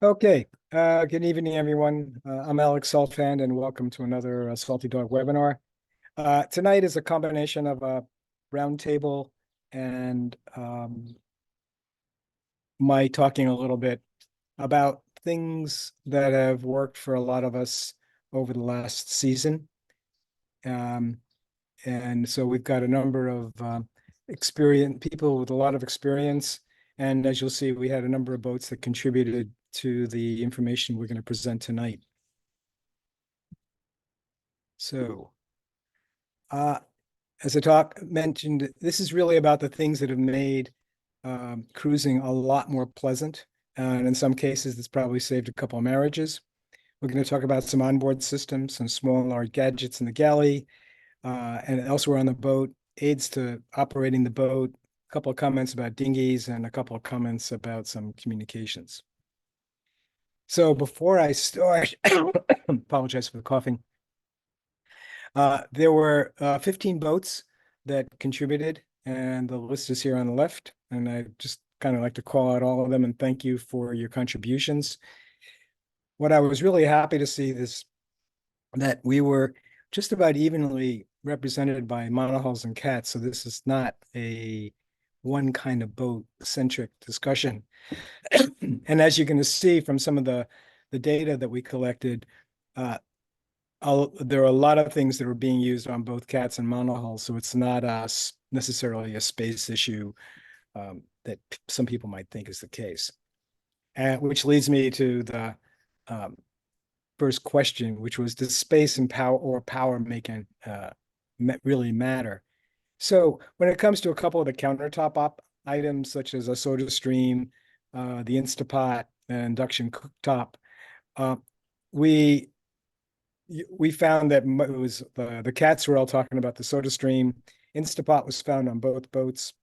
Okay, good evening, everyone. I'm Alex Salfand, and welcome to another Salty Dog webinar. Tonight is a combination of a roundtable and my talking a little bit about things that have worked for a lot of us over the last season. Um, and so we've got a number of people with a lot of experience. And as you'll see, we had a number of boats that contributed to the information we're going to present tonight. So, uh, as the talk mentioned, this is really about the things that have made cruising a lot more pleasant. And in some cases, it's probably saved a couple of marriages. We're going to talk about some onboard systems, some small and large gadgets in the galley, and elsewhere on the boat, aids to operating the boat, a couple of comments about dinghies, and a couple of comments about some communications. So before I start, apologize for the coughing. There were 15 boats that contributed, and the list is here on the left. And I just kind of like to call out all of them and thank you for your contributions. What I was really happy to see is that we were just about evenly represented by monohulls and cats. So this is not a one kind of boat centric discussion. And as you can see from some of the data that we collected, uh, there are a lot of things that are being used on both cats and monohulls, so it's not necessarily a space issue that some people might think is the case. Which leads me to the um, first question, which was, does space and power making really matter? So when it comes to a couple of the countertop items, such as a soda stream, the Instapot, and induction cooktop, uh, we we found that it was the cats were all talking about the soda stream. Instapot was found on both boats.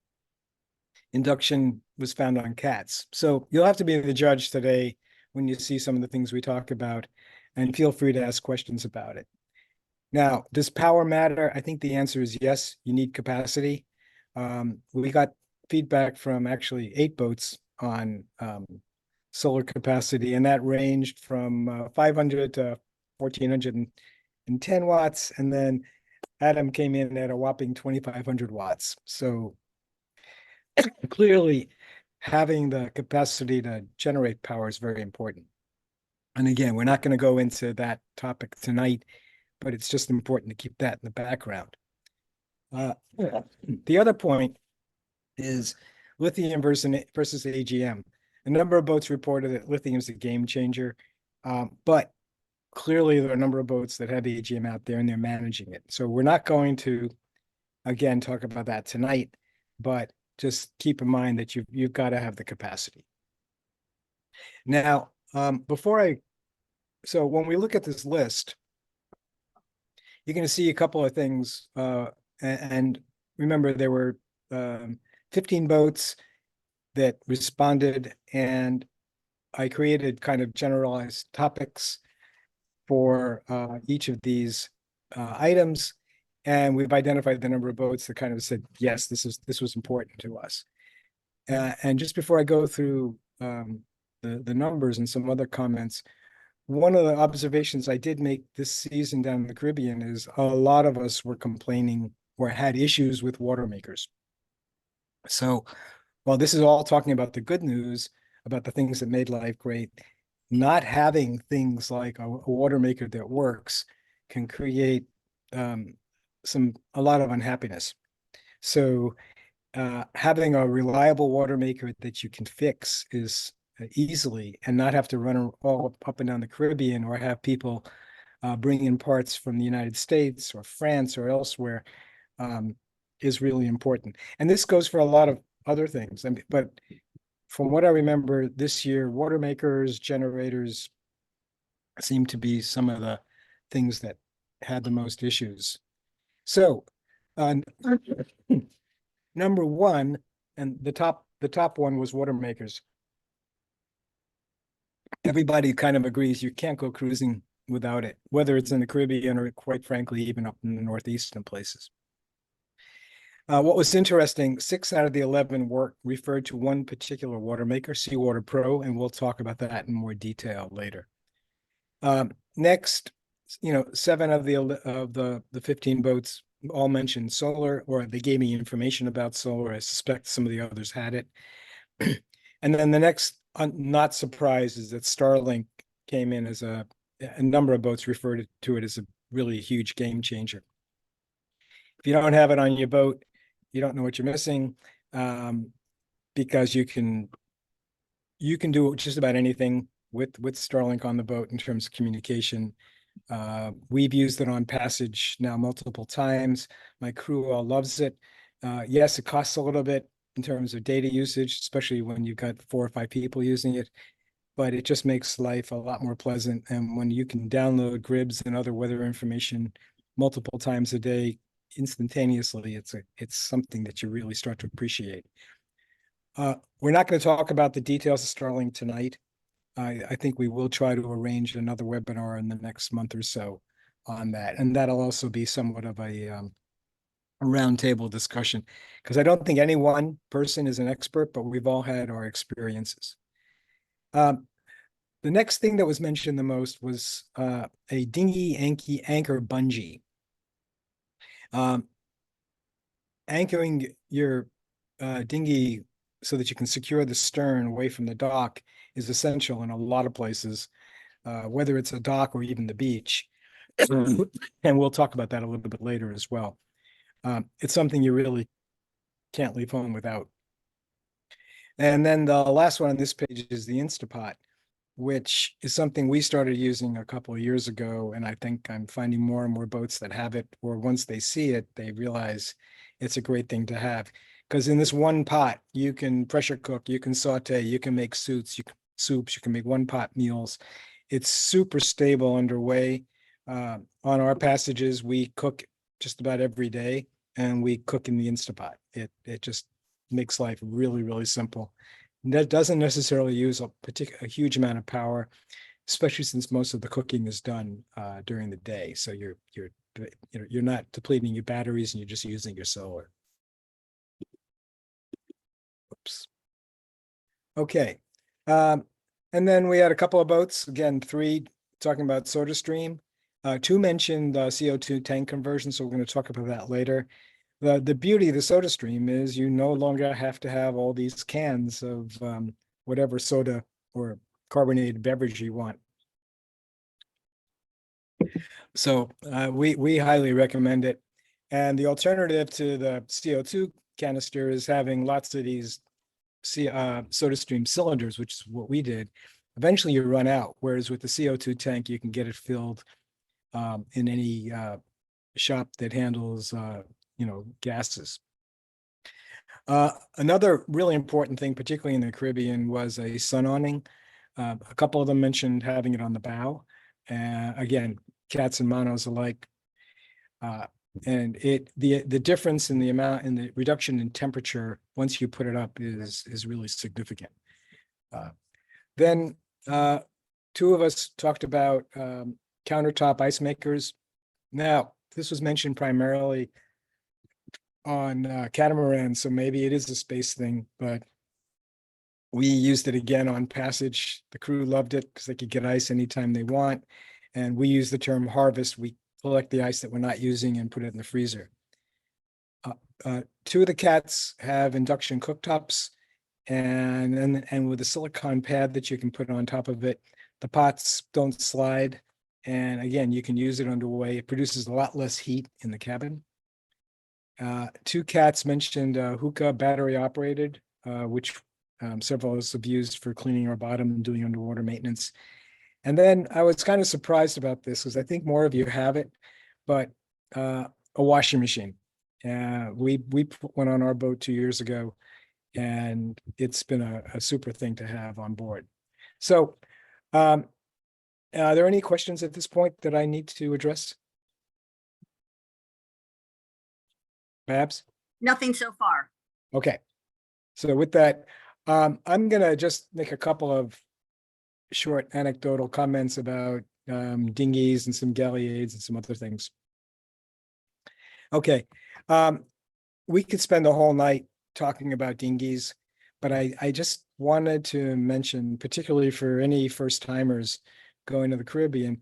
Induction was found on cats. So you'll have to be the judge today when you see some of the things we talk about, and feel free to ask questions about it. Now, does power matter? I think the answer is yes. You need capacity. We got feedback from actually 8 boats on solar capacity, and that ranged from 500 to 1410 watts. And then Adam came in at a whopping 2500 watts. So clearly, having the capacity to generate power is very important. And again, we're not going to go into that topic tonight, but it's just important to keep that in the background. The other point is lithium versus AGM. A number of boats reported that lithium is a game changer, but clearly there are a number of boats that have AGM out there and they're managing it. So we're not going to, again, talk about that tonight, but just keep in mind that you've got to have the capacity. Now, so when we look at this list, you're going to see a couple of things. And remember, there were 15 boats that responded, and I created kind of generalized topics for each of these items. And we've identified the number of boats that kind of said, yes, this was important to us. And just before I go through the numbers and some other comments, one of the observations I did make this season down in the Caribbean is a lot of us were complaining or had issues with water makers. So while this is all talking about the good news, about the things that made life great, not having things like a water maker that works can create a lot of unhappiness. So having a reliable water maker that you can fix is easily, and not have to run all up and down the Caribbean or have people bring in parts from the United States or France or elsewhere, is really important. And this goes for a lot of other things. But from what I remember this year, water makers, generators seem to be some of the things that had the most issues. So number one, and the top one was water makers. Everybody kind of agrees you can't go cruising without it, whether it's in the Caribbean or quite frankly, even up in the Northeast and places. What was interesting, 6 out of the 11 work referred to one particular water maker, Seawater Pro, and we'll talk about that in more detail later. Next, 7 of the 15 boats all mentioned solar, or they gave me information about solar. I suspect some of the others had it. And then the next, not surprised, is that Starlink came in as a number of boats referred to it as a really huge game changer. If you don't have it on your boat, you don't know what you're missing, because you can do just about anything with Starlink on the boat in terms of communication. We've used it on passage now multiple times. My crew all loves it. Yes, it costs a little bit in terms of data usage, especially when you've got 4 or 5 people using it, but it just makes life a lot more pleasant. And when you can download GRIBs and other weather information multiple times a day instantaneously, it's something that you really start to appreciate. We're not going to talk about the details of Starlink tonight. I think we will try to arrange another webinar in the next month or so on that. And that'll also be somewhat of a roundtable discussion, because I don't think any one person is an expert, but we've all had our experiences. The next thing that was mentioned the most was a dinghy anchor bungee. Anchoring your dinghy so that you can secure the stern away from the dock is essential in a lot of places, whether it's a dock or even the beach. And we'll talk about that a little bit later as well. It's something you really can't leave home without. And then the last one on this page is the Instapot, which is something we started using a couple of years ago. And I think I'm finding more and more boats that have it, or once they see it, they realize it's a great thing to have. Because in this one pot, you can pressure cook, you can saute, you can make soups, you can make one pot meals. It's super stable underway. On our passages, we cook just about every day, and we cook in the Instapot. It just makes life really, really simple. And that doesn't necessarily use a huge amount of power, especially since most of the cooking is done during the day. So you're not depleting your batteries, and you're just using your solar. Oops. Okay. And then we had a couple of boats, again, 3 talking about SodaStream. 2 mentioned CO2 tank conversion, so we're going to talk about that later. The beauty of the SodaStream is you no longer have to have all these cans of whatever soda or carbonated beverage you want. So we highly recommend it. And the alternative to the CO2 canister is having lots of these SodaStream cylinders, which is what we did. Eventually you run out, whereas with the CO2 tank, you can get it filled in any shop that handles gases. Another really important thing, particularly in the Caribbean, was a sun awning. A couple of them mentioned having it on the bow. Again, cats and monos alike. And the difference in the amount and the reduction in temperature once you put it up is really significant. Then 2 of us talked about countertop ice makers. Now, this was mentioned primarily on catamaran, so maybe it is a space thing, but we used it again on passage. The crew loved it because they could get ice anytime they want. And we use the term harvest. We collect the ice that we're not using and put it in the freezer. 2 of the cats have induction cooktops, and with a silicone pad that you can put on top of it, the pots don't slide. And again, you can use it underway. It produces a lot less heat in the cabin. 2 cats mentioned hookah battery operated, which several of us have used for cleaning our bottom and doing underwater maintenance. And then I was kind of surprised about this because I think more of you have it, but a washing machine. We put one on our boat 2 years ago, and it's been a super thing to have on board. So are there any questions at this point that I need to address? Babs? Nothing so far. Okay. So with that, I'm going to just make a couple of short anecdotal comments about dinghies and some galleons and some other things. Okay. we could spend the whole night talking about dinghies, but I just wanted to mention, particularly for any first timers going to the Caribbean,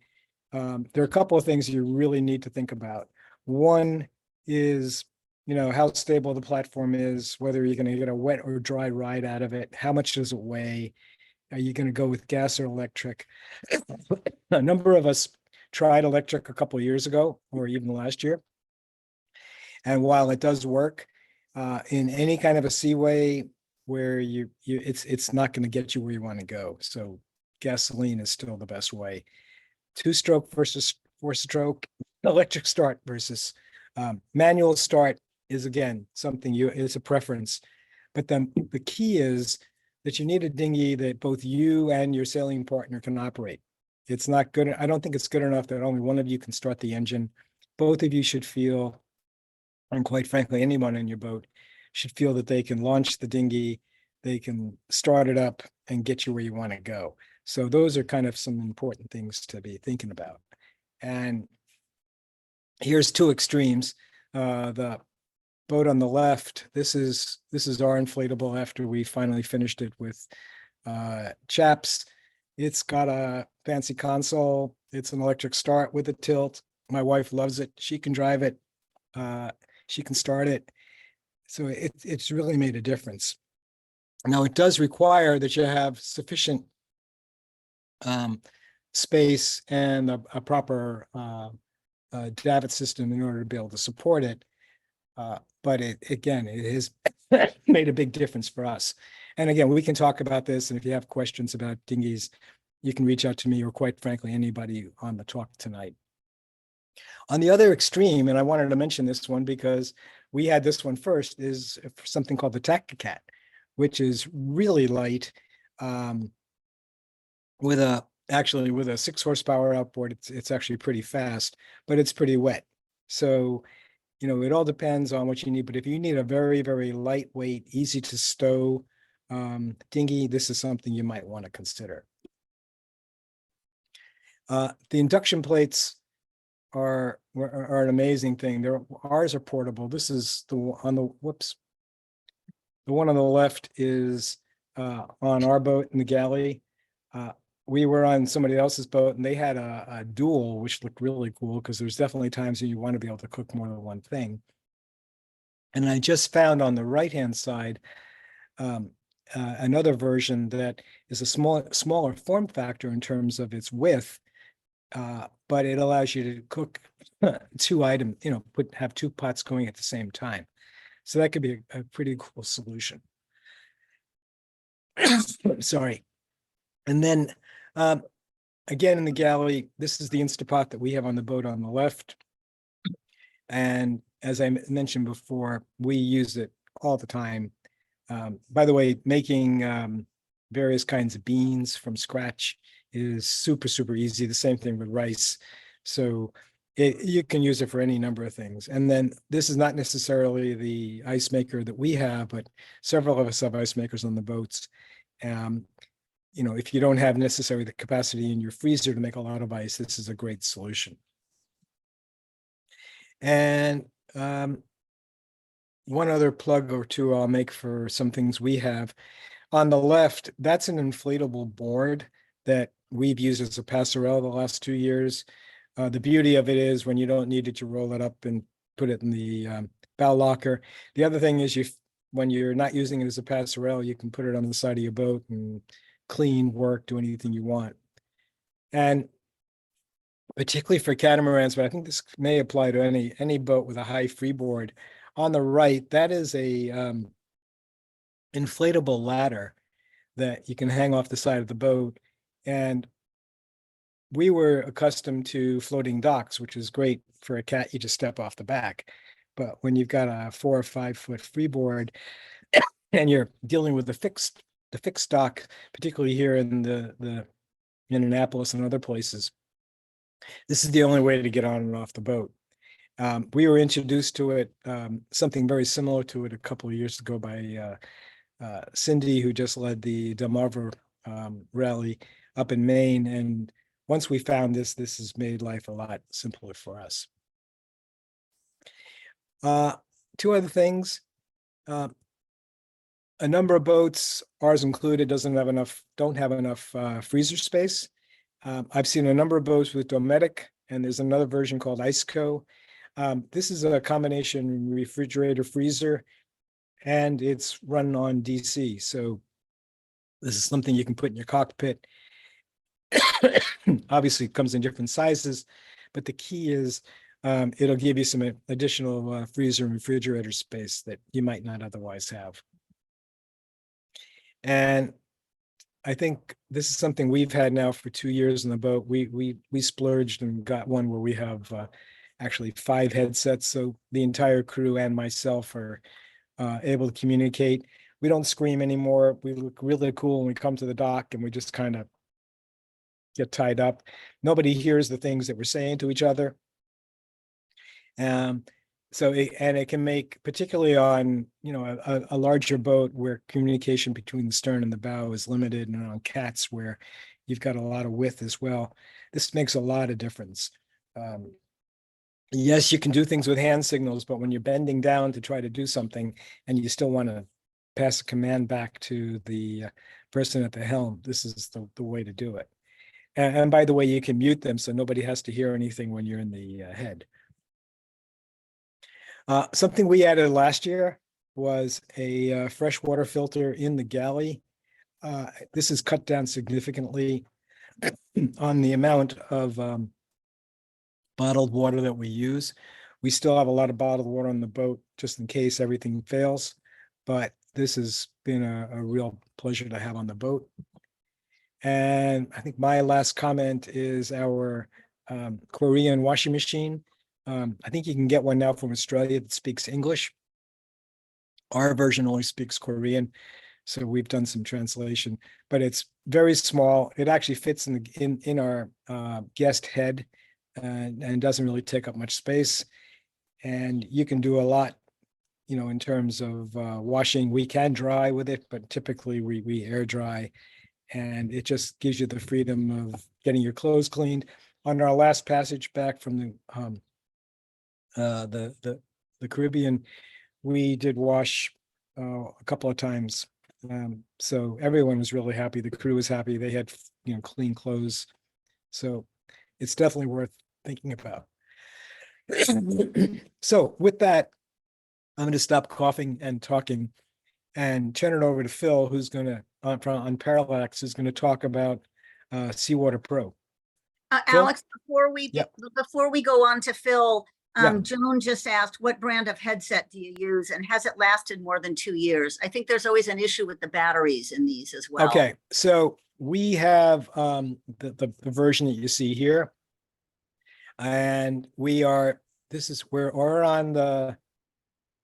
there are a couple of things you really need to think about. One is, how stable the platform is, whether you're going to get a wet or dry ride out of it, how much does it weigh? Are you going to go with gas or electric? A number of us tried electric a couple of years ago, or even last year. And while it does work, in any kind of a seaway where it's not going to get you where you want to go. So gasoline is still the best way. Two-stroke versus four-stroke, electric start versus manual start is, again, something it's a preference. But then the key is that you need a dinghy that both you and your sailing partner can operate. It's not good. I don't think it's good enough that only one of you can start the engine. Both of you should feel, and quite frankly, anyone in your boat should feel that they can launch the dinghy, they can start it up and get you where you want to go. So those are kind of some important things to be thinking about. And here's two extremes. The boat on the left, this is our inflatable after we finally finished it with chaps. It's got a fancy console. It's an electric start with a tilt. My wife loves it. She can drive it. She can start it. So it's really made a difference. Now, it does require that you have sufficient space and a proper davit system in order to be able to support it. But it has made a big difference for us. And again, we can talk about this. And if you have questions about dinghies, you can reach out to me or, quite frankly, anybody on the talk tonight. On the other extreme, and I wanted to mention this one because we had this one first, is something called the Tacticat, which is really light, with a 6 horsepower outboard. It's actually pretty fast, but it's pretty wet. So, it all depends on what you need. But if you need a very, very lightweight, easy to stow dinghy, this is something you might want to consider. The induction plates are an amazing thing. Ours are portable. This is the one on the left is on our boat in the galley. We were on somebody else's boat and they had a dual, which looked really cool because there's definitely times when you want to be able to cook more than one thing. And I just found on the right-hand side another version that is a smaller form factor in terms of its width, but it allows you to cook two items, have two pots going at the same time. So that could be a pretty cool solution. Sorry. And then again, in the galley, this is the Instapot that we have on the boat on the left. And as I mentioned before, we use it all the time. By the way, making various kinds of beans from scratch is super, super easy. The same thing with rice. So you can use it for any number of things. And then this is not necessarily the ice maker that we have, but several of us have ice makers on the boats. If you don't have necessarily the capacity in your freezer to make a lot of ice, this is a great solution. And one other plug or two I'll make for some things we have. On the left, that's an inflatable board that we've used as a passerelle the last 2 years. The beauty of it is when you don't need it, you roll it up and put it in the bow locker. The other thing is when you're not using it as a passerelle, you can put it on the side of your boat and clean, work, do anything you want. And particularly for catamarans, but I think this may apply to any boat with a high freeboard. On the right, that is a inflatable ladder that you can hang off the side of the boat. And we were accustomed to floating docks, which is great for a cat. You just step off the back. But when you've got a 4 or 5 foot freeboard and you're dealing with the fixed dock, particularly here in the Annapolis and other places, this is the only way to get on and off the boat. We were introduced to it, something very similar to it a couple of years ago by Cindy, who just led the Delmarva rally up in Maine. And once we found this has made life a lot simpler for us. two other things. Uh, a number of boats, ours included, don't have enough freezer space. I've seen a number of boats with Dometic, and there's another version called Iceco. This is a combination refrigerator freezer, and it's run on DC. So this is something you can put in your cockpit. Obviously, it comes in different sizes, but the key is it'll give you some additional freezer and refrigerator space that you might not otherwise have. And I think this is something we've had now for 2 years in the boat. We splurged and got one where we have actually 5 headsets, so the entire crew and myself are able to communicate. We don't scream anymore. We look really cool when we come to the dock, and we just kind of get tied up. Nobody hears the things that we're saying to each other. So it can make, particularly on, you know, a larger boat where communication between the stern and the bow is limited, and on cats where you've got a lot of width as well. This makes a lot of difference. Yes, you can do things with hand signals, but when you're bending down to try to do something and you still want to pass a command back to the person at the helm, this is the way to do it. And by the way, you can mute them so nobody has to hear anything when you're in the head. Something we added last year was a freshwater filter in the galley. This has cut down significantly on the amount of bottled water that we use. We still have a lot of bottled water on the boat just in case everything fails, but this has been a real pleasure to have on the boat. And I think my last comment is our Korean washing machine. I think you can get one now from Australia that speaks English. Our version only speaks Korean, so we've done some translation, but it's very small. It actually fits in our guest head, and doesn't really take up much space. And you can do a lot, you know, in terms of washing. We can dry with it, but typically we air dry, and it just gives you the freedom of getting your clothes cleaned. On our last passage back from the Caribbean, we did wash a couple of times. So everyone was really happy. The crew was happy. They had, you know, clean clothes. So it's definitely worth thinking about. So with that, I'm going to stop coughing and talking and turn it over to Phil, who's going to, on Parallax, is going to talk about Seawater Pro. Alex, Yep. before we go on to Phil, Yeah. Joan just asked, what brand of headset do you use, and has it lasted more than 2 years? I think there's always an issue with the batteries in these as well. Okay, so we have the version that you see here, and we're on the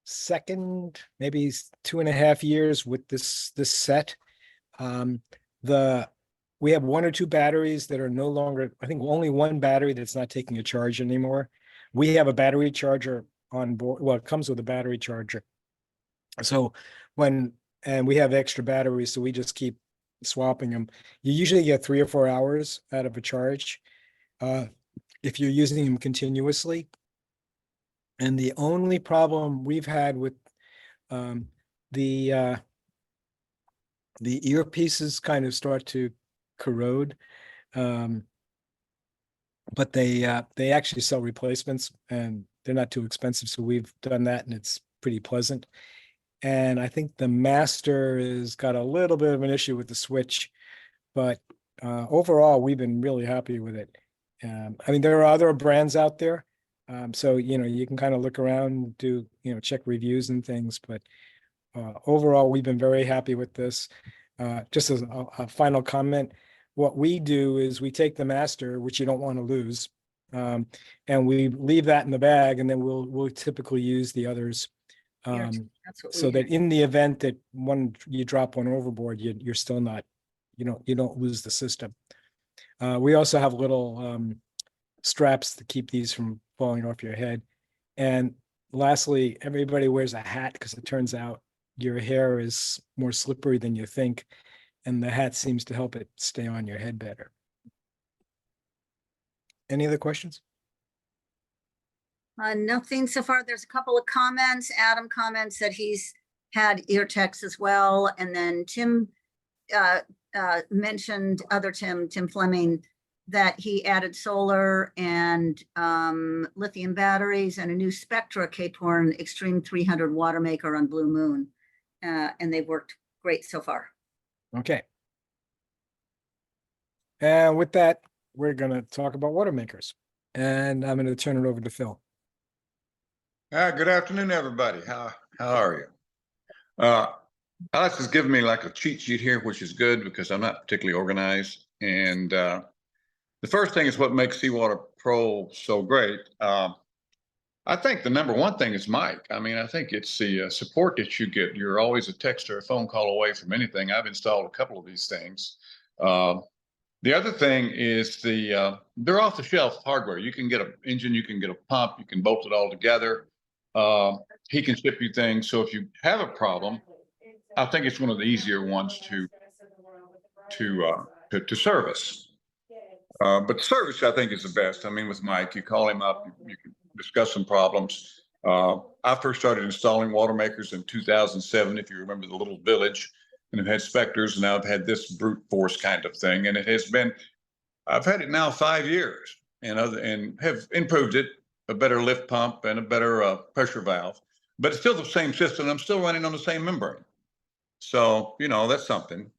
second, maybe 2.5 years with this set. We have 1 or 2 batteries that are no longer, I think only 1 battery that's not taking a charge anymore. We have a battery charger on board. Well, it comes with a battery charger. So and we have extra batteries, so we just keep swapping them. You usually get 3 or 4 hours out of a charge if you're using them continuously. And the only problem we've had with the earpieces kind of start to corrode, but they actually sell replacements, and they're not too expensive, so we've done that, and it's pretty pleasant. And I think the Master has got a little bit of an issue with the switch, but overall, we've been really happy with it. I mean, there are other brands out there, so, you know, you can kind of look around, do, you know, check reviews and things, but overall, we've been very happy with this. Just as a final comment, what we do is we take the Master, which you don't want to lose, and we leave that in the bag, and then we'll typically use the others. So that in the event that you drop one overboard, you're still not, you don't lose the system. We also have little straps to keep these from falling off your head. And lastly, everybody wears a hat because it turns out your hair is more slippery than you think, and the hat seems to help it stay on your head better. Any other questions? Nothing so far. There's a couple of comments. Adam comments that he's had ear techs as well. And then Tim mentioned, Tim Fleming, that he added solar and lithium batteries and a new Spectra Cape Horn Extreme 300 water maker on Blue Moon. And they've worked great so far. Okay. And with that, we're going to talk about water makers. And I'm going to turn it over to Phil. Good afternoon, everybody. How are you? Alex has given me like a cheat sheet here, which is good because I'm not particularly organized. And the first thing is what makes Seawater Pro so great. I think the number one thing is Mike. I mean, I think it's the support that you get. You're always a text or a phone call away from anything. I've installed a couple of these things. The other thing is they're off the shelf hardware. You can get an engine, you can get a pump, you can bolt it all together. He can ship you things. So if you have a problem, I think it's one of the easier ones to service. But the service, I think, is the best. I mean, with Mike, you call him up, you can discuss some problems. I first started installing water makers in 2007, if you remember the little village, and I've had Spectres, and now I've had this brute force kind of thing. And it has been, I've had it now 5 years and have improved it, a better lift pump and a better pressure valve, but it's still the same system. I'm still running on the same membrane. So, you know, that's something.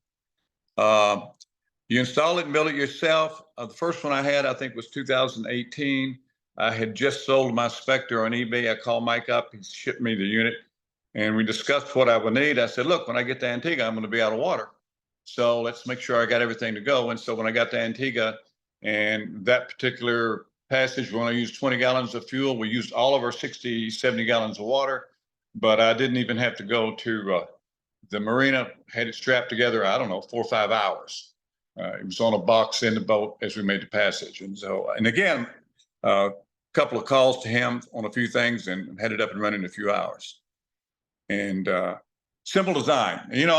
You install it and build it yourself. The first one I had, I think, was 2018. I had just sold my Spectre on eBay. I called Mike up. He shipped me the unit, and we discussed what I would need. I said, look, when I get to Antigua, I'm going to be out of water. So let's make sure I got everything to go. And so when I got to Antigua and that particular passage, we only used 20 gallons of fuel. We used all of our 60, 70 gallons of water, but I didn't even have to go to the marina, had it strapped together, I don't know, 4 or 5 hours. It was on a box in the boat as we made the passage. And so, and again, a couple of calls to him on a few things and had it up and running in a few hours. And simple design. And, you know,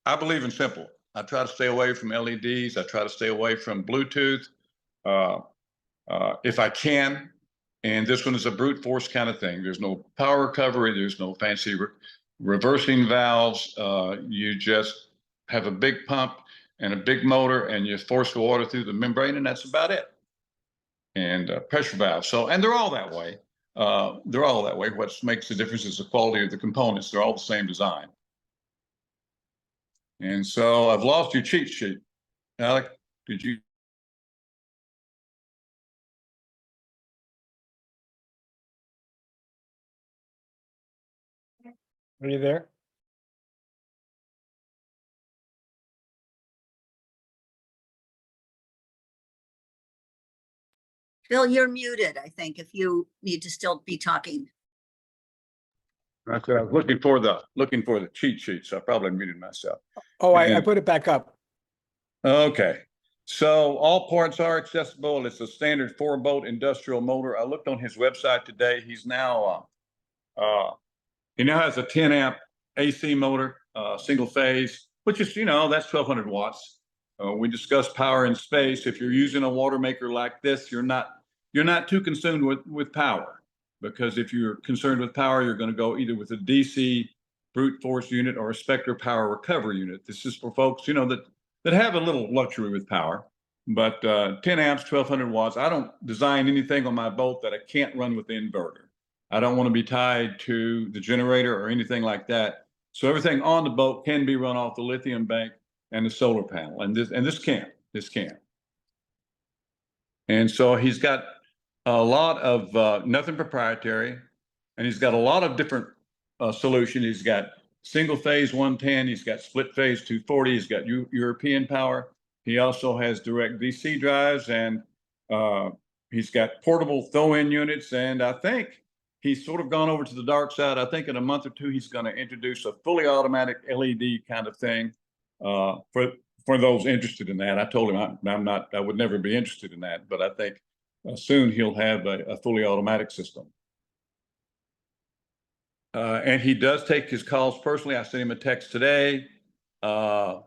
I believe in simple. I try to stay away from LEDs. I try to stay away from Bluetooth if I can. And this one is a brute force kind of thing. There's no power recovery. There's no fancy reversing valves. You just have a big pump and a big motor, and you force the water through the membrane, and that's about it. And pressure valve. So, and they're all that way. They're all that way. What makes the difference is the quality of the components. They're all the same design. And so I've lost your cheat sheet. Alec, did you? Are you there? Phil, you're muted, I think, if you need to still be talking. I said I was looking for the cheat sheet, so I probably muted myself. Oh, I put it back up. Okay. So all parts are accessible. It's a standard 4-bolt industrial motor. I looked on his website today. He's now he now has a 10 amp AC motor, single phase, which is, you know, that's 1200 watts. We discussed power in space. If you're using a water maker like this, you're not too concerned with power, because if you're concerned with power, you're going to go either with a DC brute force unit or a Spectre power recovery unit. This is for folks, you know, that have a little luxury with power. But 10 amps, 1200 watts. I don't design anything on my boat that I can't run with the inverter. I don't want to be tied to the generator or anything like that. So everything on the boat can be run off the lithium bank and the solar panel. And this can. And so he's got a lot of nothing proprietary, and he's got a lot of different solutions. He's got single phase 110. He's got split phase 240. He's got European power. He also has direct DC drives, and he's got portable throw-in units. And I think he's sort of gone over to the dark side. I think in a month or two, he's going to introduce a fully automatic LED kind of thing for those interested in that. I told him I would never be interested in that, but I think soon he'll have a fully automatic system. And he does take his calls personally. I sent him a text today and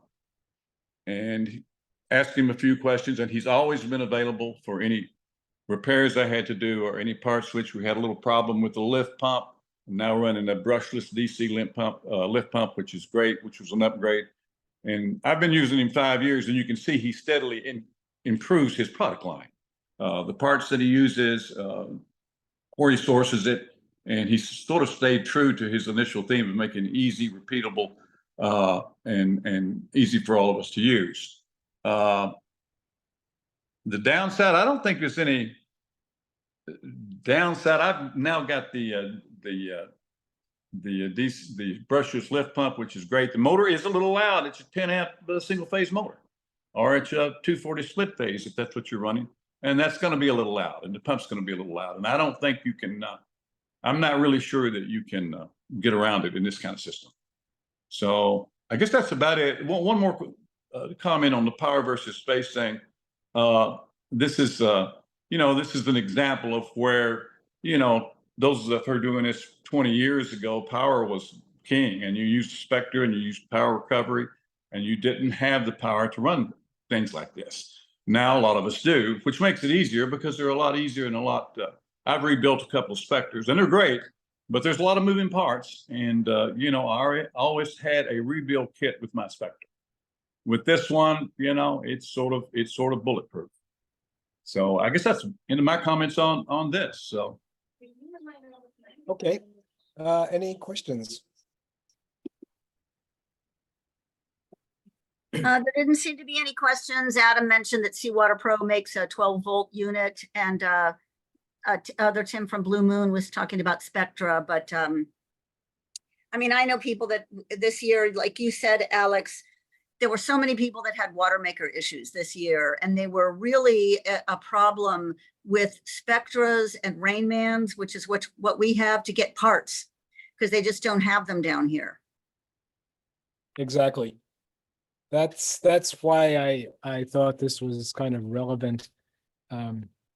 asked him a few questions, and he's always been available for any repairs I had to do or any part switch. We had a little problem with the lift pump. I'm now running a brushless DC lift pump, which is great, which was an upgrade. And I've been using him 5 years, and you can see he steadily improves his product line. The parts that he uses, where he sources it, and he sort of stayed true to his initial theme of making it easy, repeatable, and easy for all of us to use. The downside, I don't think there's any downside. I've now got the brushless lift pump, which is great. The motor is a little loud. It's a 10 amp single phase motor, or it's a 240 split phase if that's what you're running, and that's going to be a little loud, and the pump's going to be a little loud. And I don't think you can. I'm not really sure that you can get around it in this kind of system. So I guess that's about it. One more comment on the power versus space thing. This is this is an example of where those that are doing this 20 years ago, power was king, and you used Spectra and you used power recovery, and you didn't have the power to run things like this. Now a lot of us do, which makes it easier because they're a lot easier and a lot. I've rebuilt a couple of Spectras, and they're great, but there's a lot of moving parts. And I always had a rebuild kit with my Spectra. With this one, it's sort of bulletproof. So I guess that's into my comments on this. So. Okay. Any questions? There didn't seem to be any questions. Adam mentioned that Seawater Pro makes a 12-volt unit, and other Tim from Blue Moon was talking about Spectra, but I mean, I know people that this year, like you said, Alex, there were so many people that had water maker issues this year, and they were really a problem with Spectras and Rainmans, which is what we have to get parts, because they just don't have them down here. Exactly. That's why I thought this was kind of relevant.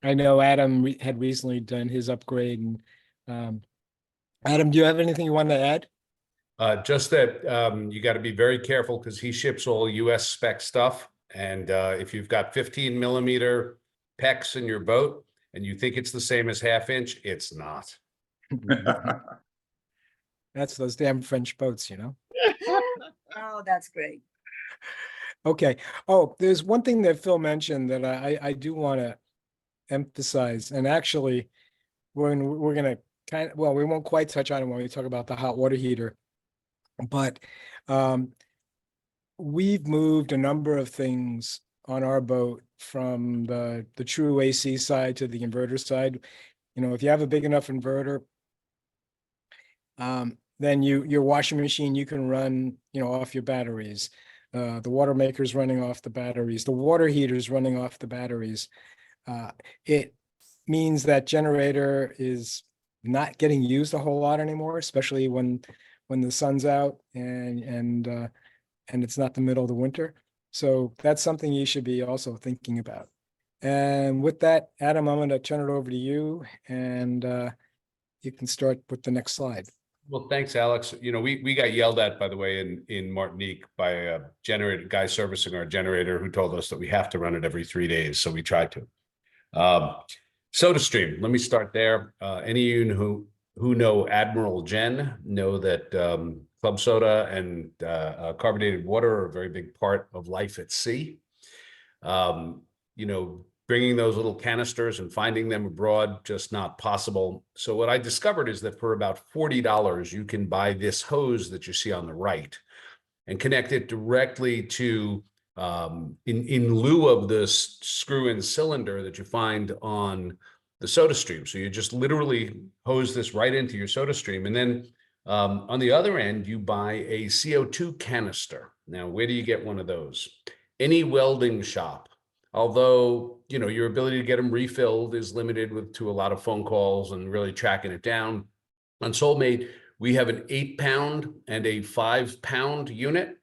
I know Adam had recently done his upgrade, and Adam, do you have anything you want to add? Just that you got to be very careful because he ships all US spec stuff. And if you've got 15 millimeter PEX in your boat and you think it's the same as 1/2 inch, it's not. That's those damn French boats, Oh, that's great. Okay. Oh, there's one thing that Phil mentioned that I do want to emphasize, and actually we're going to we won't quite touch on it when we talk about the hot water heater, but we've moved a number of things on our boat from the true AC side to the inverter side. If you have a big enough inverter, then your washing machine, you can run, off your batteries. The water maker's running off the batteries. The water heater's running off the batteries. It means that generator is not getting used a whole lot anymore, especially when the sun's out and it's not the middle of the winter. So that's something you should be also thinking about. And with that, Adam, I'm going to turn it over to you, and you can start with the next slide. Well, thanks, Alex. We got yelled at, by the way, in Martinique by a generator guy servicing our generator who told us that we have to run it every 3 days. So we tried to. SodaStream, let me start there. Any of you who know Admiral Gen know that club soda and carbonated water are a very big part of life at sea. Bringing those little canisters and finding them abroad, just not possible. So what I discovered is that for about $40, you can buy this hose that you see on the right and connect it directly to, in lieu of the screw-in cylinder that you find on the SodaStream. So you just literally hose this right into your SodaStream. And then on the other end, you buy a CO2 canister. Now, where do you get one of those? Any welding shop. Although, your ability to get them refilled is limited to a lot of phone calls and really tracking it down. On Soulmate, we have an 8-pound and a 5-pound unit.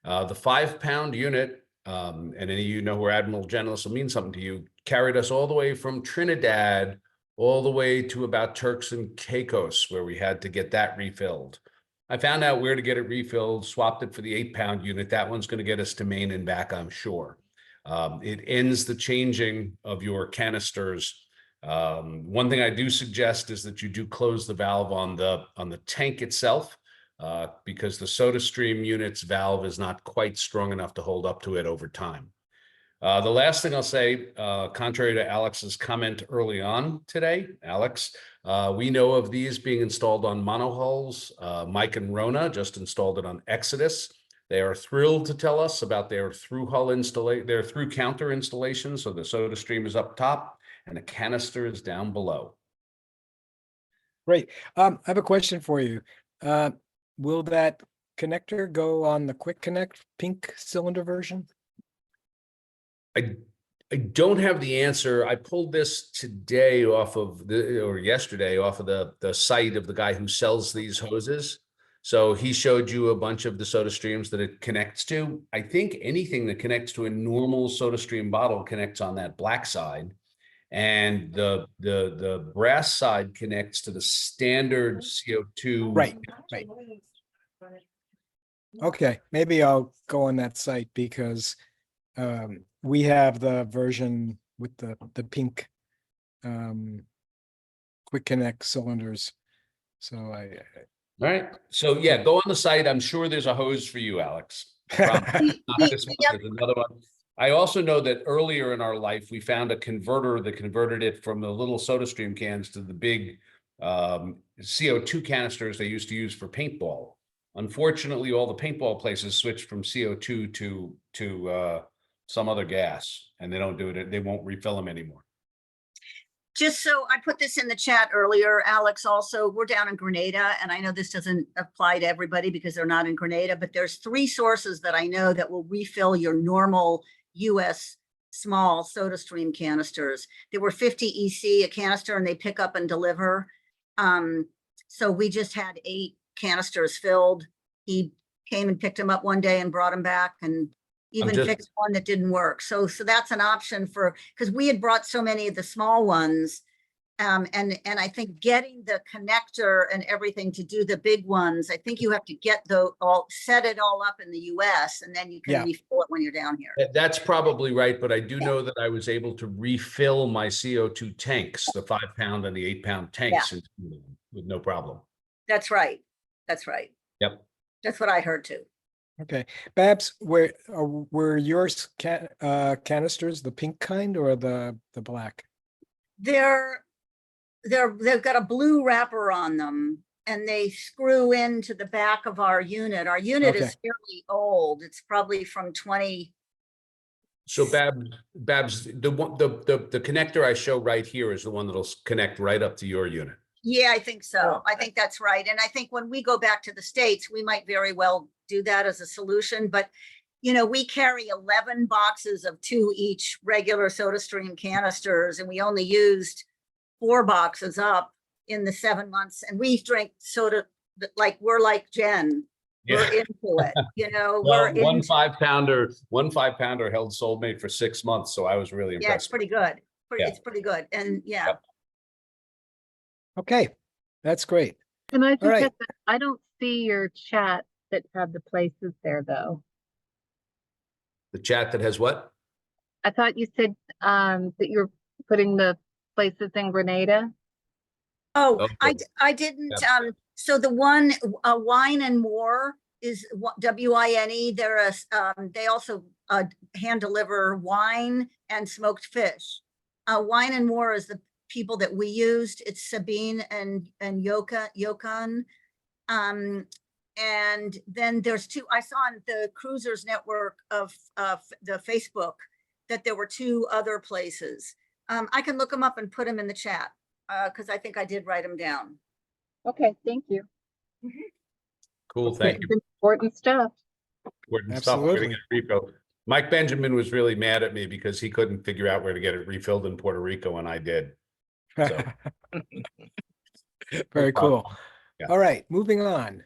The 5-pound unit, and any of you know where Admiral Gen, this will mean something to you, carried us all the way from Trinidad all the way to about Turks and Caicos, where we had to get that refilled. I found out where to get it refilled, swapped it for the 8-pound unit. That one's going to get us to Maine and back, I'm sure. It ends the changing of your canisters One thing I do suggest is that you do close the valve on the tank itself, because the SodaStream unit's valve is not quite strong enough to hold up to it over time. The last thing I'll say, contrary to Alex's comment early on today, Alex, we know of these being installed on monohulls. Mike and Rona just installed it on Exodus. They are thrilled to tell us about their through counter installation. So the SodaStream is up top and the canister is down below. Great. I have a question for you. Will that connector go on the Quick Connect pink cylinder version? I don't have the answer. I pulled this today or yesterday off of the site of the guy who sells these hoses. So he showed you a bunch of the SodaStreams that it connects to. I think anything that connects to a normal SodaStream bottle connects on that black side. And the brass side connects to the standard CO2. Right. Okay, maybe I'll go on that site because we have the version with the pink Quick Connect cylinders. So All right. So yeah, go on the site. I'm sure there's a hose for you, Alex. Not this one, there's another one. I also know that earlier in our life, we found a converter that converted it from the little SodaStream cans to the big CO2 canisters they used to use for paintball. Unfortunately, all the paintball places switched from CO2 to some other gas, and they don't do it. They won't refill them anymore. Just so I put this in the chat earlier, Alex, also, we're down in Grenada, and I know this doesn't apply to everybody because they're not in Grenada, but there's 3 sources that I know that will refill your normal US small SodaStream canisters. They were 50 EC a canister, and they pick up and deliver. So we just had 8 canisters filled. He came and picked them up one day and brought them back, and even fixed one that didn't work. So that's an option for, because we had brought so many of the small ones. And I think getting the connector and everything to do the big ones, I think you have to get set it all up in the US, and then you can refill it when you're down here. That's probably right, but I do know that I was able to refill my CO2 tanks, the 5-pound and the 8-pound tanks with no problem. That's right. That's right. Yep. That's what I heard too. Okay, Babs, were yours canisters the pink kind or the black? They've got a blue wrapper on them, and they screw into the back of our unit. Our unit is fairly old. It's probably from 20. So Babs, the connector I show right here is the one that'll connect right up to your unit. Yeah, I think so. I think that's right. And I think when we go back to the States, we might very well do that as a solution. But, you know, we carry 11 boxes of 2 each regular SodaStream canisters, and we only used 4 boxes up in the 7 months. And we drink soda like we're like Jen. Yeah. We're into it, you know. Well, one 5-pounder held Soulmate for 6 months, so I was really impressed. Yeah, it's pretty good. It's pretty good, and yeah. Okay, that's great. And I just I don't see your chat that have the places there though. The chat that has what? I thought you said that you're putting the places in Grenada. Oh, okay. I didn't. So the one Wine and More is WINE. They're they also hand deliver wine and smoked fish. Wine and More is the people that we used. It's Sabine and Yokan. And then there's 2, I saw on the Cruisers network of the Facebook that there were 2 other places. I can look them up and put them in the chat because I think I did write them down. Okay, thank you. Cool, thank you. Important stuff. Important stuff. We're gonna get a refill. Mike Benjamin was really mad at me because he couldn't figure out where to get it refilled in Puerto Rico, and I did. So. Very cool. Yeah. All right, moving on.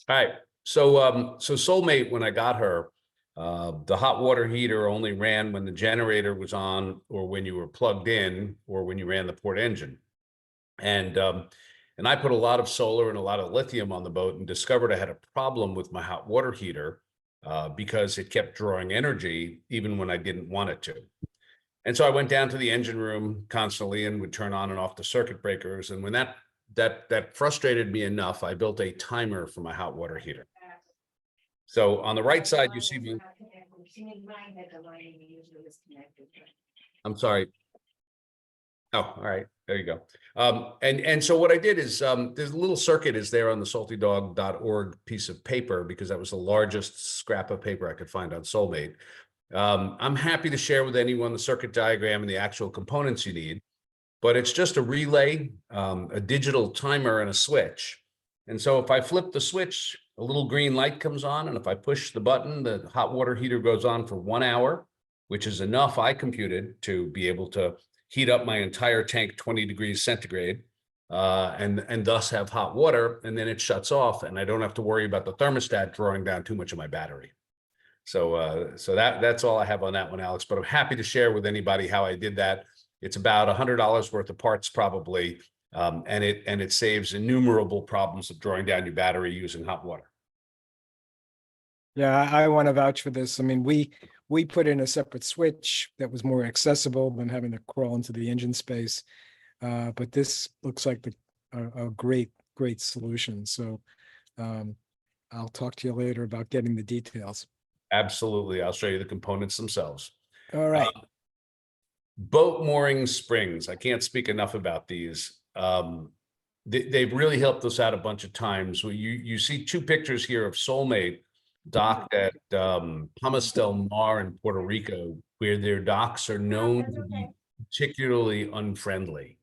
All right, so Soulmate, when I got her, the hot water heater only ran when the generator was on, or when you were plugged in, or when you ran the port engine. And I put a lot of solar and a lot of lithium on the boat, and discovered I had a problem with my hot water heater because it kept drawing energy even when I didn't want it to. And so I went down to the engine room constantly and would turn on and off the circuit breakers. And when that frustrated me enough, I built a timer for my hot water heater. So on the right side, you see me. I'm sorry. Oh, all right. There you go. And so what I did is there's a little circuit is there on the saltydog.org piece of paper, because that was the largest scrap of paper I could find on Soulmate. I'm happy to share with anyone the circuit diagram and the actual components you need, but it's just a relay, a digital timer, and a switch. And so if I flip the switch, a little green light comes on, and if I push the button, the hot water heater goes on for 1 hour, which is enough, I computed, to be able to heat up my entire tank 20 degrees centigrade, and thus have hot water, and then it shuts off, and I don't have to worry about the thermostat drawing down too much of my battery. So that's all I have on that one, Alex, but I'm happy to share with anybody how I did that. It's about $100 worth of parts probably, and it saves innumerable problems of drawing down your battery using hot water. Yeah, I want to vouch for this. I mean, we put in a separate switch that was more accessible than having to crawl into the engine space. But this looks like a great solution. So I'll talk to you later about getting the details. Absolutely. I'll show you the components themselves. All right. Boat mooring springs. I can't speak enough about these. They've really helped us out a bunch of times. You see two pictures here of Soulmate docked at Pumice del Mar in Puerto Rico, where their docks are known to be particularly unfriendly,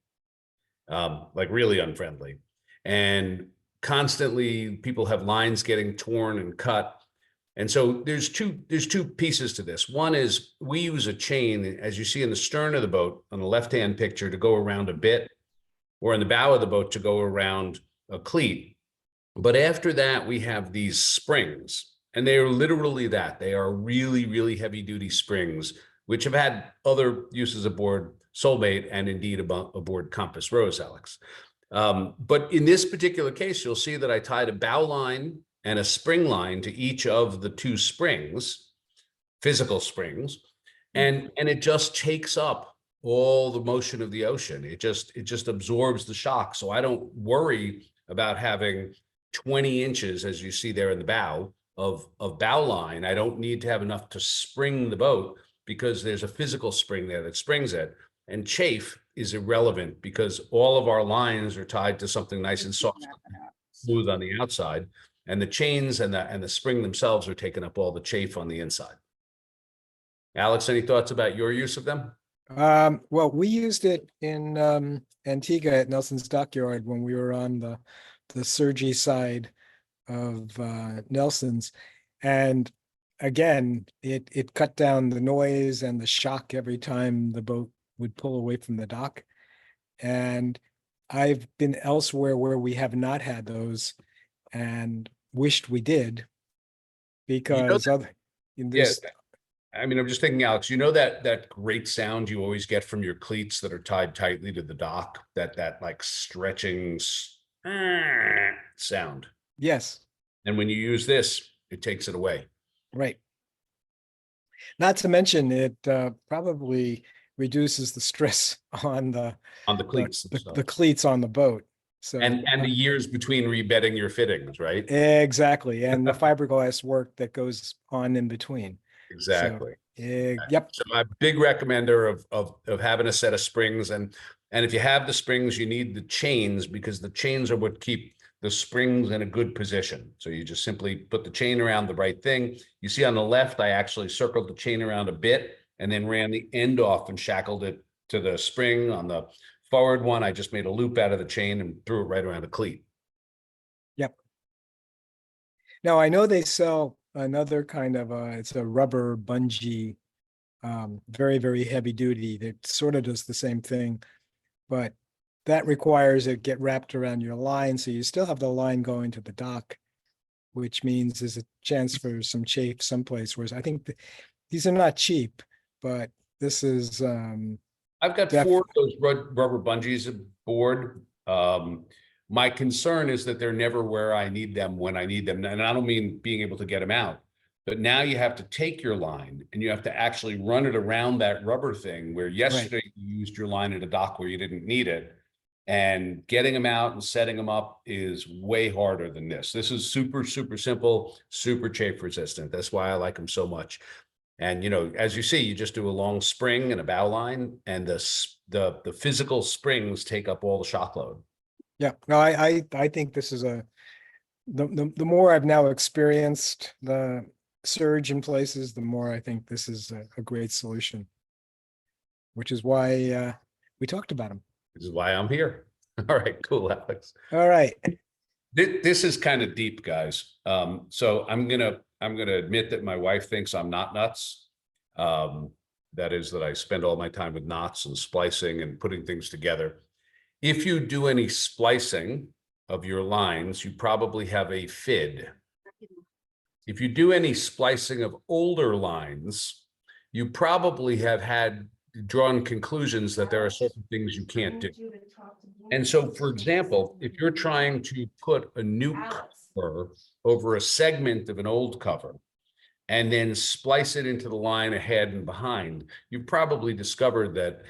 like really unfriendly. And constantly people have lines getting torn and cut. And so there's two pieces to this. One is we use a chain, as you see in the stern of the boat on the left-hand picture, to go around a bit, or in the bow of the boat to go around a cleat. But after that, we have these springs, and they are literally that. They are really, really heavy-duty springs, which have had other uses aboard Soulmate and indeed aboard Compass Rose, Alex. But in this particular case, you'll see that I tied a bow line and a spring line to each of the two springs, physical springs, and it just takes up all the motion of the ocean. It just absorbs the shock. So I don't worry about having 20 inches, as you see there in the bow, of bow line. I don't need to have enough to spring the boat, because there's a physical spring there that springs it. And chafe is irrelevant, because all of our lines are tied to something nice and soft, smooth on the outside. And the chains and the spring themselves are taking up all the chafe on the inside. Alex, any thoughts about your use of them? Well, we used it in Antigua at Nelson's Dockyard when we were on the Sergi side of Nelson's, and again, it cut down the noise and the shock every time the boat would pull away from the dock. And I've been elsewhere where we have not had those, and wished we did, because Yes. I mean, I'm just thinking, Alex, you know that great sound you always get from your cleats that are tied tightly to the dock, that like stretching sound. Yes, And when you use this, it takes it away. right. Not to mention it probably reduces the stress on the Cleats and stuff. the cleats on the boat. So And the years between rebedding your fittings, right? exactly, and the fiberglass work that goes on in between. Exactly. Yep. So I'm a big recommender of having a set of springs, and if you have the springs, you need the chains, because the chains are what keep the springs in a good position. So you just simply put the chain around the right thing. You see on the left, I actually circled the chain around a bit and then ran the end off and shackled it to the spring. On the forward one, I just made a loop out of the chain and threw it right around the cleat. Yep. Now I know they sell another kind of it's a rubber bungee, very, very heavy duty, that sort of does the same thing, but that requires it get wrapped around your line, so you still have the line going to the dock, which means there's a chance for some chafe someplace. Whereas I think these are not cheap, but this is I've got 4 of those rubber bungees aboard. My concern is that they're never where I need them when I need them. And I don't mean being able to get them out. But now you have to take your line and you have to actually run it around that rubber thing where yesterday you used your line at a dock where you didn't need it. And getting them out and setting them up is way harder than this. This is super, super simple, super chafe resistant. That's why I like them so much. And, you know, as you see, you just do a long spring and a bow line, and the physical springs take up all the shock load. Yeah, no, I think this is the more I've now experienced the surge in places, the more I think this is a great solution. Which is why we talked about them. This is why I'm here. All right, cool, Alex. All right. This is kind of deep, guys. So I'm gonna admit that my wife thinks I'm not nuts. That is that I spend all my time with knots and splicing and putting things together. If you do any splicing of your lines, you probably have a FID. If you do any splicing of older lines, you probably have had drawn conclusions that there are certain things you can't do. And so, for example, if you're trying to put a new cover over a segment of an old cover and then splice it into the line ahead and behind, you've probably discovered that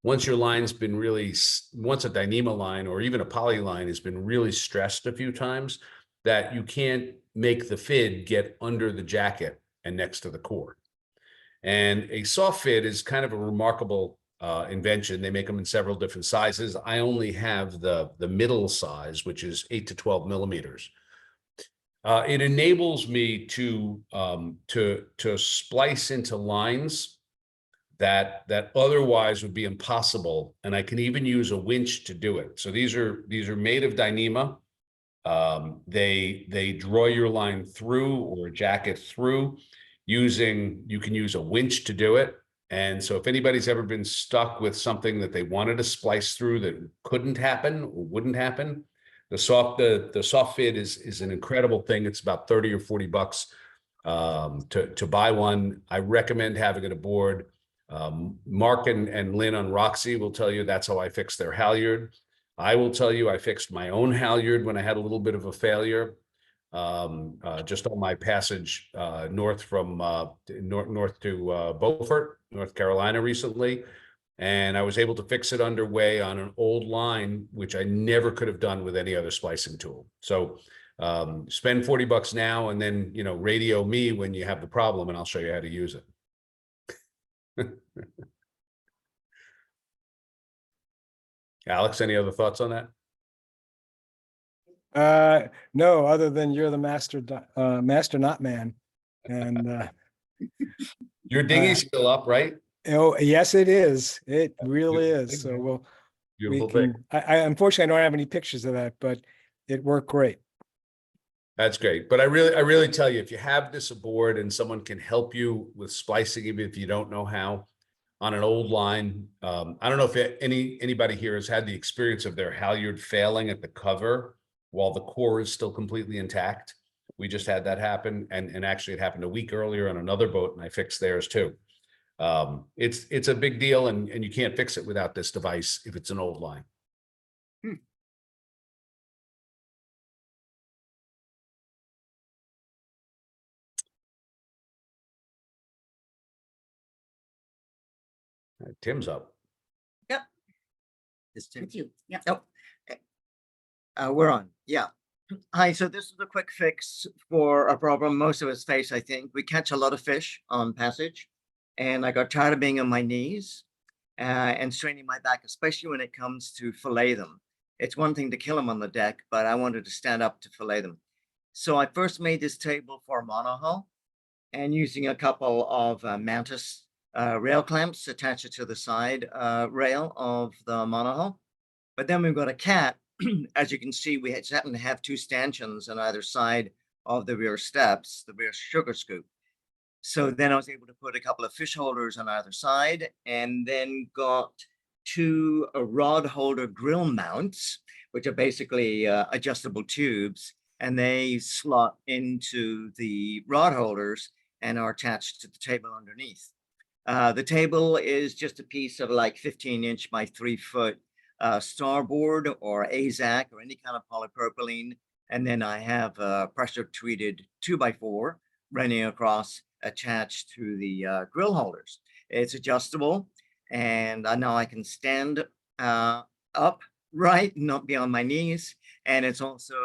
once your line's been really, once a Dyneema line or even a poly line has been really stressed a few times, that you can't make the FID get under the jacket and next to the cord. And a soft FID is kind of a remarkable invention. They make them in several different sizes. I only have the middle size, which is 8 to 12 millimeters. It enables me to splice into lines that otherwise would be impossible, and I can even use a winch to do it. So these are made of Dyneema. They draw your line through or jacket through. You can use a winch to do it. And so if anybody's ever been stuck with something that they wanted to splice through that couldn't happen or wouldn't happen, the soft FID is an incredible thing. It's about 30 or 40 bucks to buy one. I recommend having it aboard. Mark and Lynn on Roxy will tell you that's how I fixed their halyard. I will tell you I fixed my own halyard when I had a little bit of a failure. Just on my passage north from north to Beaufort, North Carolina recently, and I was able to fix it underway on an old line, which I never could have done with any other splicing tool. So spend 40 bucks now, and then radio me when you have the problem, and I'll show you how to use it. Alex, any other thoughts on that? No, other than you're the master knot man. And your dinghy's still up, right? Oh, yes, it is. It really is. So Beautiful thing. I unfortunately I don't have any pictures of that, but it worked great. That's great. But I really tell you, if you have this aboard and someone can help you with splicing, even if you don't know how, on an old line, I don't know if anybody here has had the experience of their halyard failing at the cover while the core is still completely intact. We just had that happen, and actually it happened a week earlier on another boat, and I fixed theirs too. It's a big deal, and you can't fix it without this device if it's an old line. Tim's up. Yep, Is Tim? it's you. Yep. Oh, we're on. Yeah. Hi, so this is a quick fix for a problem most of us face, I think. We catch a lot of fish on passage, and I got tired of being on my knees and straining my back, especially when it comes to fillet them. It's one thing to kill them on the deck, but I wanted to stand up to fillet them. So I first made this table for monohull, and using a couple of Mantis rail clamps, attach it to the side rail of the monohull. But then we've got a cat. As you can see, we just happen to have two stanchions on either side of the rear steps, the rear sugar scoop. So then I was able to put a couple of fish holders on either side, and then got two rod holder grill mounts, which are basically adjustable tubes, and they slot into the rod holders and are attached to the table underneath. The table is just a piece of like 15-inch by 3-foot starboard or AZAC or any kind of polypropylene. And then I have a pressure treated 2x4 running across attached to the grill holders. It's adjustable, and now I can stand upright, not be on my knees. And it's also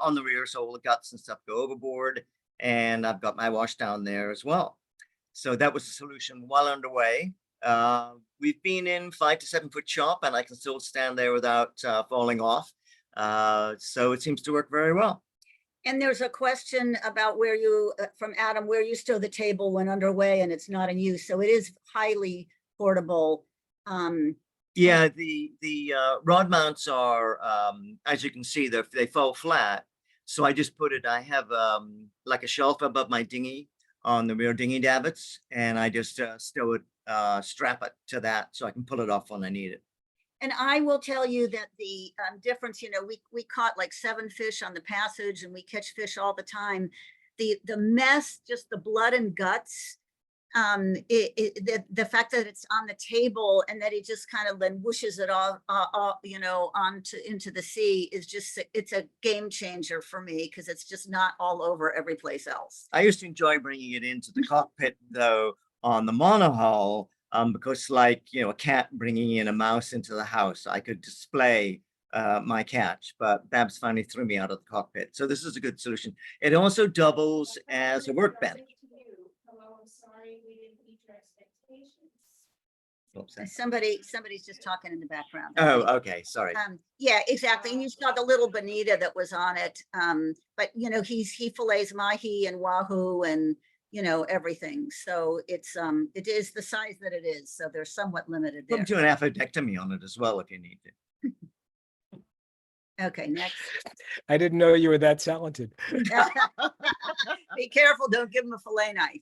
on the rear, so all the guts and stuff go overboard. And I've got my wash down there as well. So that was the solution well underway. We've been in 5 to 7 foot chop, and I can still stand there without falling off. So it seems to work very well. And there's a question about where you, from Adam, where you stow the table when underway and it's not in use. So it is highly portable. Yeah, the rod mounts are, as you can see, they fall flat. So I just put it, I have like a shelf above my dinghy on the rear dinghy davits, and I just stow it, strap it to that so I can pull it off when I need it. And I will tell you that the difference, we caught like 7 fish on the Passage, and we catch fish all the time. The mess, just the blood and guts, the fact that it's on the table and that he just kind of then whooshes it all, into the sea is just, it's a game changer for me, because it's just not all over every place else. I used to enjoy bringing it into the cockpit though on the monohull, because like, a cat bringing in a mouse into the house, I could display my catch, but Babs finally threw me out of the cockpit. So this is a good solution. It also doubles as a workbench. Oops. Somebody's just talking in the background. Oh, okay, sorry. Yeah, exactly. And you saw the little bonita that was on it. But he fillets mahi and wahoo and everything. So it is the size that it is. So they're somewhat limited there. Put do an appendectomy on it as well if you need it. Okay, next. I didn't know you were that talented. Be careful, don't give him a fillet knife.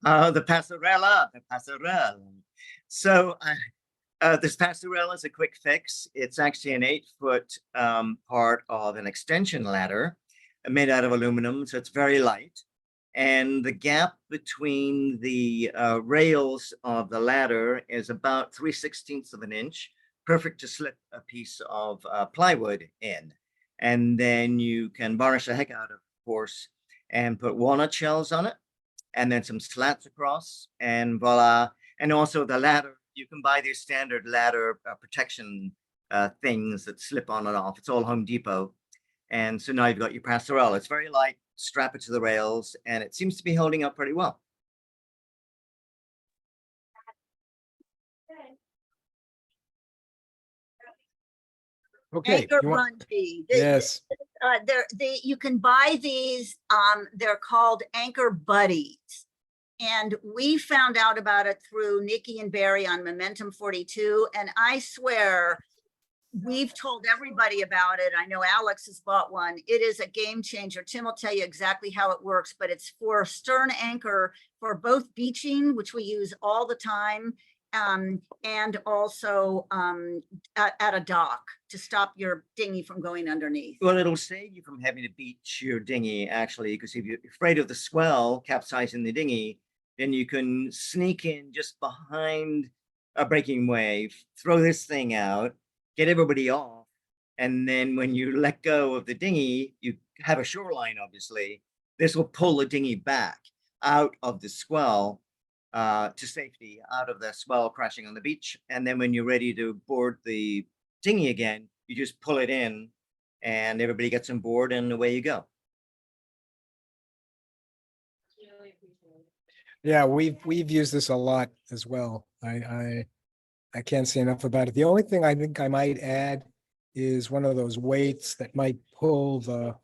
The Passarella. So this Passarella is a quick fix. It's actually an 8-foot part of an extension ladder made out of aluminum, so it's very light. And the gap between the rails of the ladder is about 3/16 of an inch, perfect to slip a piece of plywood in. And then you can varnish the heck out of course, and put walnut shells on it, and then some slats across, and voila. And also the ladder, you can buy these standard ladder protection things that slip on and off. It's all Home Depot. And so now you've got your Passarella. It's very light, strap it to the rails, and it seems to be holding up pretty well. Okay. Anchor you want- bungee. Yes. You can buy these, they're called Anchor Buddies. And we found out about it through Nikki and Barry on Momentum 42. And I swear, we've told everybody about it. I know Alex has bought one. It is a game changer. Tim will tell you exactly how it works, but it's for stern anchor for both beaching, which we use all the time, and also at a dock to stop your dinghy from going underneath. Well, it'll save you from having to beach your dinghy, actually, because if you're afraid of the swell capsizing the dinghy, then you can sneak in just behind a breaking wave, throw this thing out, get everybody off, and then when you let go of the dinghy, you have a shoreline, obviously. This will pull the dinghy back out of the swell to safety, out of the swell crashing on the beach. And then when you're ready to board the dinghy again, you just pull it in and everybody gets on board and away you go. Yeah, we've used this a lot as well. I can't say enough about it. The only thing I think I might add is one of those weights that might pull the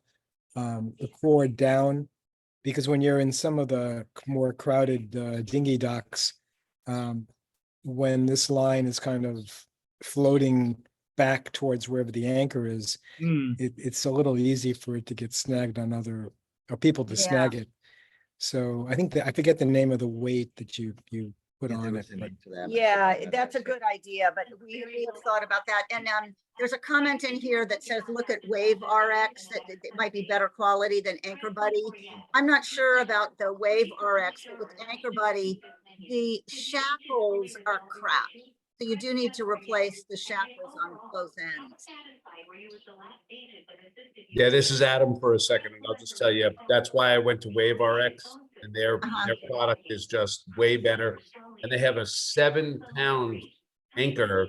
cord down, because when you're in some of the more crowded dinghy docks, when this line is kind of floating back towards wherever the anchor is, it's a little easy for it to get snagged on or people to snag it. So I think that I forget the name of the weight that you put on it. But Yeah, that's a good idea, but we have thought about that. And there's a comment in here that says, look at Wave RX, that it might be better quality than Anchor Buddy. I'm not sure about the Wave RX, but with Anchor Buddy, the shackles are crap. So you do need to replace the shackles on both ends. Yeah, this is Adam for a second, and I'll just tell you, that's why I went to Wave RX, and their product is just way better. And they have a 7-pound anchor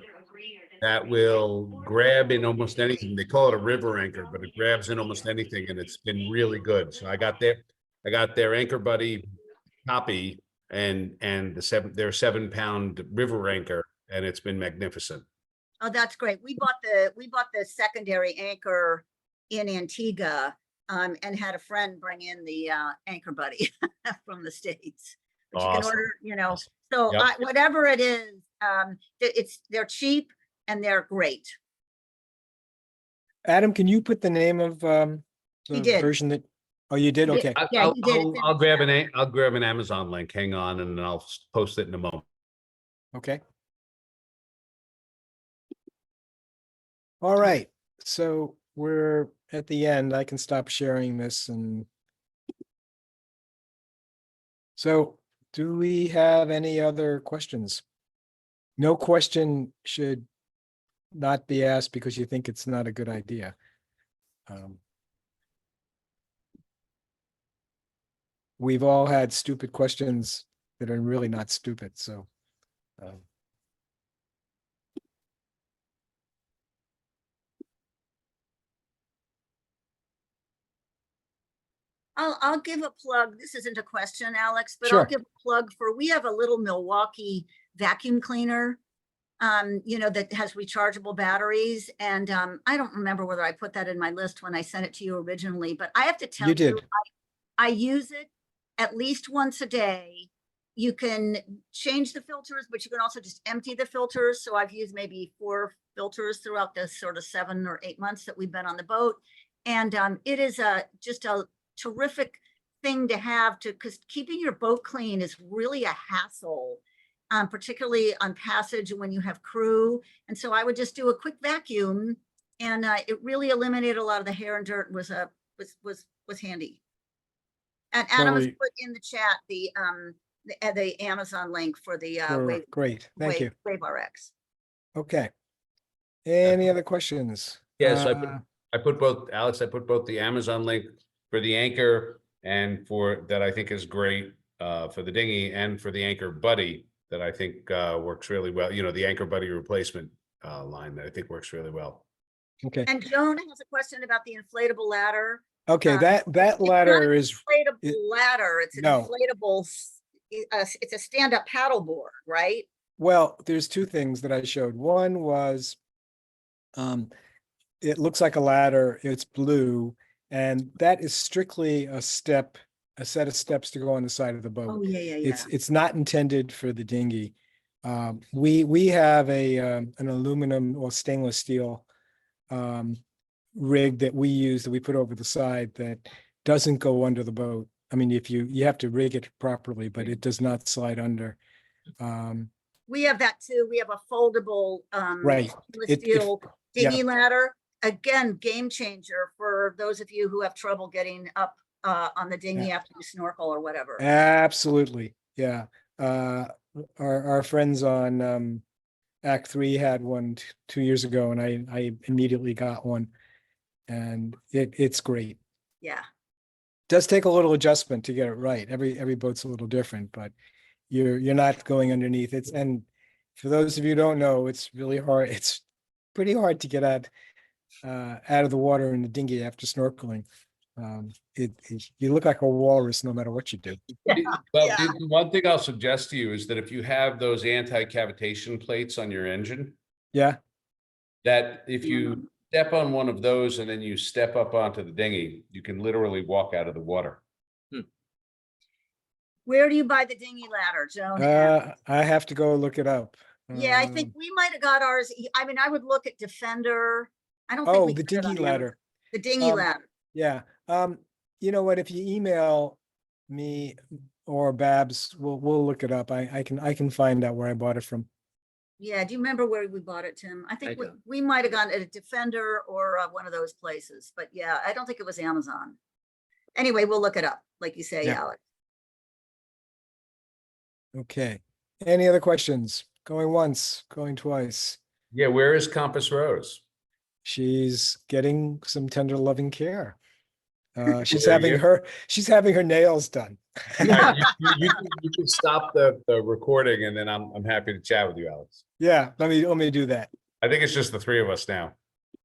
that will grab in almost anything. They call it a river anchor, but it grabs in almost anything, and it's been really good. So I got their Anchor Buddy copy and their 7-pound river anchor, and it's been magnificent. Oh, that's great. We bought the secondary anchor in Antigua, and had a friend bring in the Anchor Buddy from the States. But you can Awesome. order, you know, so Yep. whatever it is, they're cheap and they're great. Adam, can you put the name of the did. version that, oh, you did? He did. Okay. Yeah, I'll, he did. It's in I'll the grab chat. I'll grab an Amazon link. Hang on, and I'll post it in a moment. Okay. All right, so we're at the end. I can stop sharing this and. So do we have any other questions? No question should not be asked because you think it's not a good idea. We've all had stupid questions that are really not stupid, so. I'll give a plug. This isn't a question, Alex, but I'll Sure. give a plug for, we have a little Milwaukee vacuum cleaner, you know, that has rechargeable batteries. And I don't remember whether I put that in my list when I sent it to you originally, but I have to tell You did. I use it at least once a day. You can change the filters, but you can also just empty the filters. So I've used maybe 4 filters throughout the sort of 7 or 8 months that we've been on the boat. And it is just a terrific thing to have, because keeping your boat clean is really a hassle, particularly on passage when you have crew. And so I would just do a quick vacuum, and it really eliminated a lot of the hair and dirt. Was handy. And Adam has Totally. put in the chat the Amazon link for the Wave, Great, thank you. Wave RX. Okay. Any other questions? Yeah, so I put both, Alex, I put both the Amazon link for the anchor and for that I think is great for the dinghy, and for the Anchor Buddy that I think works really well. You know, the Anchor Buddy replacement line that I think works really well. Okay, And Joan has a question about the inflatable ladder. okay, that It's not ladder an is, inflatable it- ladder. It's an No. inflatable, it's a stand-up paddle board, right? well, there's 2 things that I showed. One was, it looks like a ladder, it's blue, and that is strictly a set of steps to go on the side of the boat. Oh, yeah. It's not intended for the dinghy. We have an aluminum or stainless steel rig that we use, that we put over the side, that doesn't go under the boat. I mean, if you have to rig it properly, but it does not slide under. We have that too. We have a foldable Right. stainless It- steel yeah. dinghy ladder. Again, game changer for those of you who have trouble getting up on the dinghy after you snorkel or whatever. Absolutely, yeah. Our friends on Act 3 had one 2 years ago, and I immediately got one, and it's great. Yeah. Does take a little adjustment to get it right. Every boat's a little different, but you're not going underneath. And for those of you who don't know, it's really hard. It's pretty hard to get out of the water in the dinghy after snorkeling. You look like a walrus no matter what you do. Well, Yeah. the one thing I'll suggest to you is that if you have those anti-cavitation plates on your engine, Yeah, that if you step on one of those and then you step up onto the dinghy, you can literally walk out of the water. Where do you buy the dinghy ladder, Joan? I have to go look it up. Yeah, I think we might have got ours. I mean, I would look at Defender. I don't think Oh, we the got it on dinghy Amazon. ladder. The dinghy Um, ladder. Yeah, you know what, if you email me or Babs, we'll look it up. I can find out where I bought it from. Yeah, do you remember where we bought it, Tim? I think I don't. we might have gotten it at Defender or one of those places, but yeah, I don't think it was Amazon. Anyway, we'll look it up, like you say, Yeah. Alex. Okay, any other questions? going once, going twice. Yeah, where is Compass Rose? She's getting some tender loving care. She's There having you- she's having her nails done. All right, you can stop the recording and then I'm happy to chat with you, Alex. Yeah, let me do that. I think it's just the three of us now.